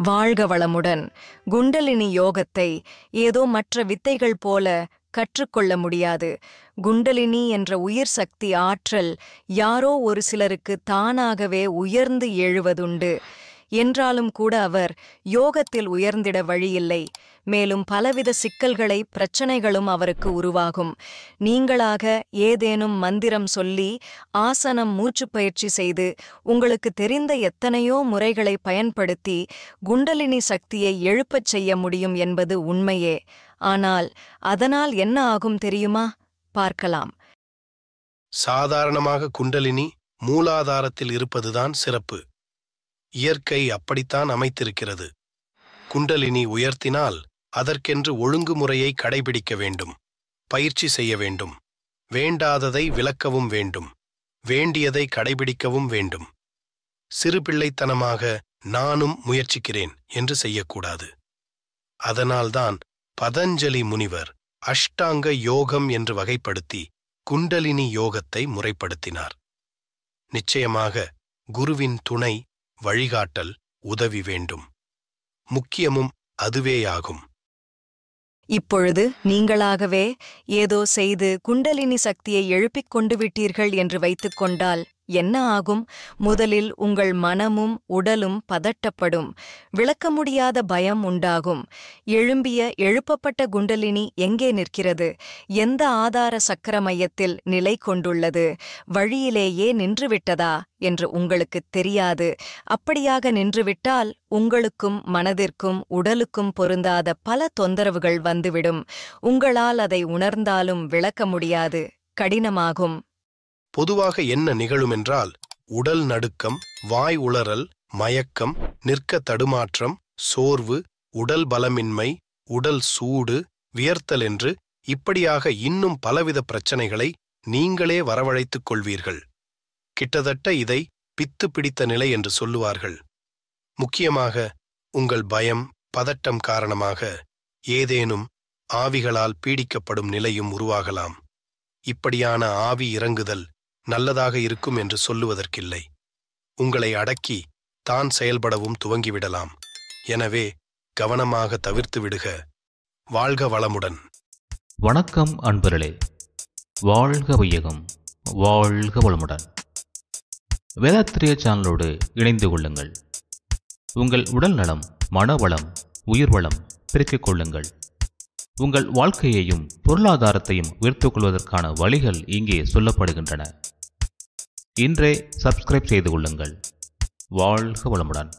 வாழ்க வளமுடன். குண்டலினி யோகத்தை ஏதோ மற்ற வித்தைகள் போல கற்றுக்கொள்ள முடியாது. குண்டலினி என்ற உயிர் சக்தி ஆற்றல் யாரோ ஒரு சிலருக்கு தானாகவே உயர்ந்து எழுவதுண்டு. என்றாலும் கூட அவர் யோகத்தில் உயர்ந்திட வழியில்லை. மேலும் பலவித சிக்கல்களை பிரச்சனைகளும் அவருக்கு உருவாகும். நீங்களாக ஏதேனும் மந்திரம் சொல்லி ஆசனம் மூச்சு பயிற்சி செய்து உங்களுக்கு தெரிந்த எத்தனையோ முறைகளை பயன்படுத்தி குண்டலினி சக்தியை எழுப்பச் செய்ய முடியும் என்பது உண்மையே. ஆனால் அதனால் என்ன ஆகும் தெரியுமா? பார்க்கலாம். சாதாரணமாக குண்டலினி மூலாதாரத்தில் இருப்பதுதான் சிறப்பு. இயற்கை அப்படித்தான் அமைத்திருக்கிறது. குண்டலினி உயர்த்தினால் அதற்கென்று ஒழுங்குமுறையை கடைபிடிக்க வேண்டும், பயிற்சி செய்ய வேண்டும், வேண்டாததை விலக்கவும் வேண்டும், வேண்டியதை கடைபிடிக்கவும் வேண்டும். சிறுபிள்ளைத்தனமாக நானும் முயற்சிக்கிறேன் என்று செய்யக்கூடாது. அதனால்தான் பதஞ்சலி முனிவர் அஷ்டாங்க யோகம் என்று வகைப்படுத்தி குண்டலினி யோகத்தை முறைப்படுத்தினார். நிச்சயமாக குருவின் துணை, வழிகாட்டல், உதவி வேண்டும். முக்கியமும் அதுவேயாகும். இப்பொழுது நீங்களாகவே ஏதோ செய்து குண்டலினி சக்தியை எழுப்பிக் கொண்டு விட்டீர்கள் என்று வைத்துக்கொண்டால் என்ன ஆகும்? முதலில் உங்கள் மனமும் உடலும் பதட்டப்படும். விளக்க முடியாத பயம் உண்டாகும். எழுப்பப்பட்ட குண்டலினி எங்கே நிற்கிறது? எந்த ஆதார சக்கர மையத்தில் நிலை கொண்டுள்ளது? வழியிலேயே நின்றுவிட்டதா என்று உங்களுக்கு தெரியாது. அப்படியாக நின்றுவிட்டால் உங்களுக்கும் மனதிற்கும் உடலுக்கும் பொருந்தாத பல தொந்தரவுகள் வந்துவிடும். உங்களால் அதை உணர்ந்தாலும் விளக்க முடியாது, கடினமாகும். பொதுவாக என்ன நிகழுமென்றால் உடல் நடுக்கம், வாய் உளறல், மயக்கம், நிற்க தடுமாற்றம், சோர்வு, உடல் பலமின்மை, உடல் சூடு, வியர்த்தல் என்று இப்படியாக இன்னும் பலவித பிரச்சனைகளை நீங்களே வரவழைத்துக் கொள்வீர்கள். கிட்டத்தட்ட இதை பித்து பிடித்த நிலை என்று சொல்லுவார்கள். முக்கியமாக உங்கள் பயம், பதட்டம் காரணமாக ஏதேனும் ஆவிகளால் பீடிக்கப்படும் நிலையும் உருவாகலாம். இப்படியான ஆவி இறங்குதல் நல்லதாக இருக்கும் என்று சொல்லுவதற்கில்லை. உங்களை அடக்கி தான் செயல்படவும் துவங்கிவிடலாம். எனவே கவனமாக தவிர்த்து விடுக. வாழ்க வளமுடன். வணக்கம் அன்பர்களே. வாழ்க வையகம், வாழ்க வளமுடன். வேதாத்திரிய சேனலோடு இணைந்து கொள்ளுங்கள். உங்கள் உடல் நலம், மனவளம், உயிர் வளம் பெருக்கிக் கொள்ளுங்கள். உங்கள் வாழ்க்கையையும் பொருளாதாரத்தையும் உயர்த்திக் கொள்வதற்கான வழிகள் இங்கே சொல்லப்படுகின்றன. இன்றே சப்ஸ்கிரைப் செய்து கொள்ளுங்கள். வாழ்க வளமுடன்.